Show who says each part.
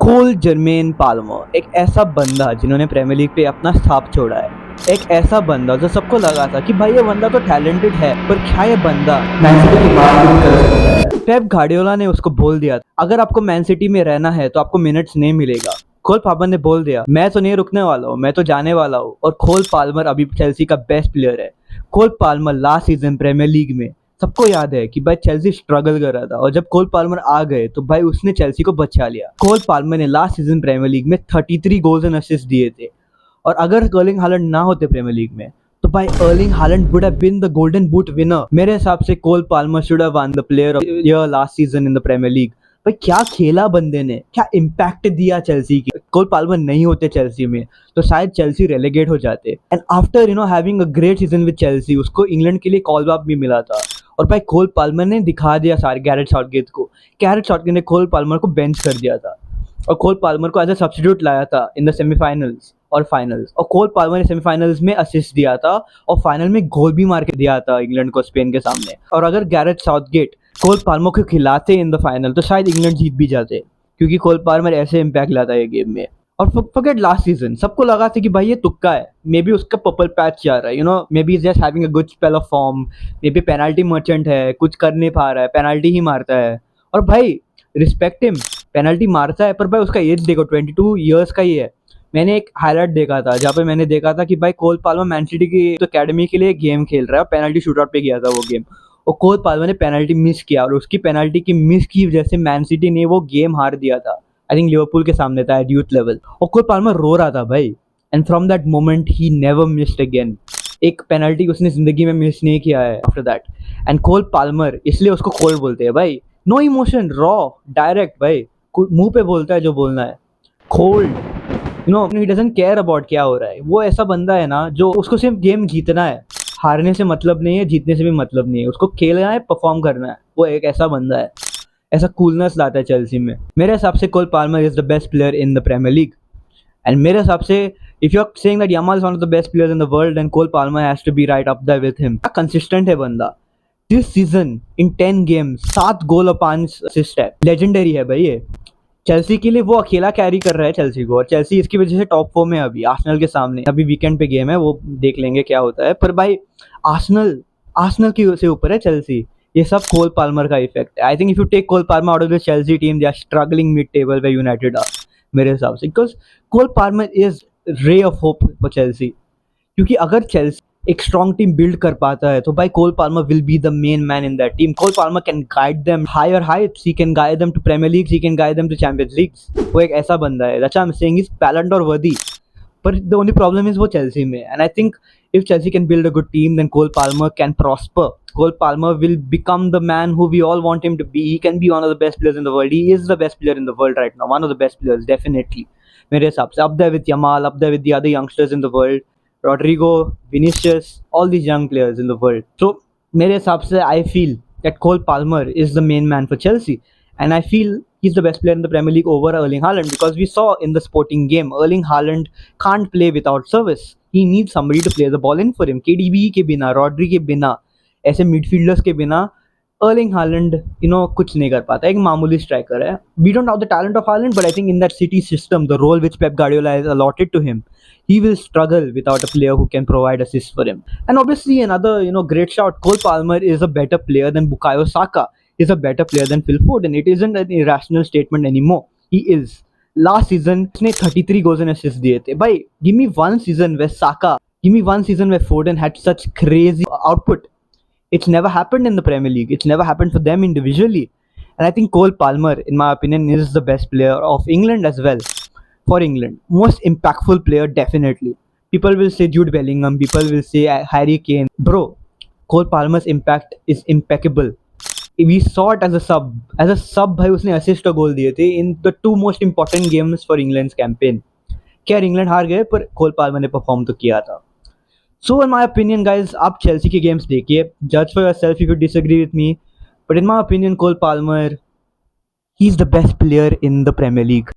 Speaker 1: कोल Germain Palmer एक ऐसा बंदा जिन्होंने प्रीमियर लीग पे अपना छाप छोड़ा है। एक ऐसा बंदा जो सबको लगा था कि भाई ये बंदा तो टैलेंटेड है, पर क्या ये बंदा मैन सिटी की बात भी कर सकता है। पेप गार्डियोला ने उसको बोल दिया था, अगर आपको मैन सिटी में रहना है तो आपको मिनट्स नहीं मिलेगा। कोल पाल्मर ने बोल दिया, मैं तो नहीं रुकने वाला हूँ, मैं तो जाने वाला हूँ। और कोल पाल्मर अभी चेल्सी का बेस्ट प्लेयर है। Cole Palmer last season Premier League में सबको याद है कि भाई चेल्सी स्ट्रगल कर रहा था, और जब कोल पाल्मर आ गए तो भाई उसने चेल्सी को बचा लिया। कोल पाल्मर ने लास्ट सीजन प्रीमियर लीग में 33 गोल्स एंड असिस्ट दिए थे, और अगर अर्लिंग हालैंड ना होते प्रीमियर लीग में तो भाई Erling Haaland would have been the golden boot winner. मेरे हिसाब से Cole Palmer should have won the player of year last season in the Premier League. भाई क्या खेला बंदे ने, क्या इम्पैक्ट दिया चेल्सी की। कोल पाल्मर नहीं होते चेल्सी में तो शायद चेल्सी रेलेगेट हो जाते। And after having a great season with Chelsea, उसको इंग्लैंड के लिए कॉल अप भी मिला था। और भाई कोल पाल्मर ने दिखा दिया सारे गैरेट साउथगेट को। गैरेट साउथगेट ने कोल पाल्मर को बेंच कर दिया था, और कोल पाल्मर को एज अ सब्स्टिट्यूट लाया था इन द सेमीफाइनल्स और फाइनल्स। और कोल पाल्मर ने सेमीफाइनल्स में असिस्ट दिया था, और फाइनल में गोल भी मार के दिया था इंग्लैंड को स्पेन के सामने। और अगर गैरेट साउथगेट कोल पाल्मर को खिलाते इन द फाइनल तो शायद इंग्लैंड जीत भी जाते, क्योंकि कोल पाल्मर ऐसे इम्पैक्ट लाता है गेम में। और फॉरगेट लास्ट सीजन, सबको लगा था कि भाई ये तुक्का है, मे बी उसका पर्पल पैच जा रहा है, may be just having a good spell of form, may be penalty merchant है, कुछ कर नहीं पा रहा है, पेनल्टी ही मारता है। और भाई रिस्पेक्ट हिम, पेनल्टी मारता है, पर भाई उसका एज देखो, 22 ईयर्स का ही है। मैंने एक हाईलाइट देखा था जहाँ पे मैंने देखा था कि भाई कोल पाल्मर मैन सिटी की तो अकेडमी के लिए गेम खेल रहा है, पेनल्टी शूटआउट पे किया था वो गेम, और कोल पाल्मर ने पेनल्टी मिस किया, और उसकी पेनल्टी की मिस की वजह से मैन सिटी ने वो गेम हार दिया था। आई थिंक लिवरपूल के सामने था एट यूथ लेवल, और कोल पाल्मर रो रहा था भाई। And from that moment he never missed again. एक पेनल्टी उसने जिंदगी में मिस नहीं किया है after that. And Cole Palmer, इसलिए उसको कोल बोलते हैं भाई। नो इमोशन, रॉ, डायरेक्ट भाई, मुंह पे बोलता है जो बोलना है। Cold, he doesn't care about क्या हो रहा है। वो ऐसा बंदा है ना जो उसको सिर्फ गेम जीतना है, हारने से मतलब नहीं है, जीतने से भी मतलब नहीं है, उसको खेलना है, परफॉर्म करना है। वो एक ऐसा बंदा है, ऐसा कूलनेस लाता है चेल्सी में। मेरे हिसाब से Cole Palmer is the best player in the Premier League. And मेरे हिसाब से if you are saying that Yamal is one of the best players in the world, then Cole Palmer has to be right up there with him. Consistent है बंदा। This season in 10 games 7 goal और 5 assist है। Legendary है भाई ये। Chelsea के लिए वो अकेला कैरी कर रहा है चेल्सी को, और चेल्सी इसकी वजह से टॉप 4 में अभी आर्सेनल के सामने। अभी वीकेंड पे गेम है, वो देख लेंगे क्या होता है। पर भाई आर्सेनल आर्सेनल की से ऊपर है चेल्सी। ये सब कोल पाल्मर का इफेक्ट है। I think if you take Cole Palmer out of the Chelsea team, they are struggling mid table where United are, मेरे हिसाब से। Because Cole Palmer is ray of hope for Chelsea, क्योंकि अगर Chelsea एक strong team build कर पाता है तो भाई Cole Palmer will be the main man in that team. Cole Palmer can guide them higher heights, he can guide them to Premier Leagues, he can guide them to Champions Leagues. वो एक ऐसा बंदा है, that's why I am saying he is Ballon d'Or worthy. पर the only problem is वो Chelsea में। And I think if Chelsea can build a good team, then Cole Palmer can prosper. Cole Palmer will become the man who we all want him to be. He can be one of the best players in the world. He is the best player in the world right now. One of the best players, definitely. मेरे हिसाब से up there with Yamal, up there with the other youngsters in the world, Rodrigo, Vinicius, all these young players in the world. So मेरे हिसाब से I feel that Cole Palmer is the main man for Chelsea, and I feel he's the best player in the Premier League over Erling Haaland, because we saw in the Sporting game Erling Haaland can't play without service. He needs somebody to play the ball in for him. KDB के बिना, Rodri के बिना, ऐसे midfielders के बिना Erling Haaland कुछ नहीं कर पाता। एक मामूली स्ट्राइकर है। We don't have the talent of Haaland, but I think in that City system, the role which Pep Guardiola has allotted to him, he will struggle without a player who can provide assists for him. And obviously another great shout, Cole Palmer is a better player than Bukayo Saka. He's a better player than Phil Foden. It isn't an irrational statement anymore. He is. Last season उसने 33 goals and assist दिए थे। भाई give me one season way Saka, give me one season way फोर्डन had such crazy output. It's never happened in the Premier League. It's never happened for them individually. And I think Cole Palmer, in my opinion, is the best player of England as well. For England, most impactful player, definitely. People will say Jude Bellingham, people will say Harry Kane. Bro, Cole Palmer's impact is impeccable. We saw it as a sub. As a sub, भाई उसने assist और गोल दिए थे in the two most important games for England's campaign. खैर England हार गए, पर कोल Palmer ने परफॉर्म तो किया था. So in my opinion, guys, आप चेल्सी के गेम्स देखिए, judge for yourself if you disagree with me. But in my opinion, Cole Palmer, he's the best player in the Premier League.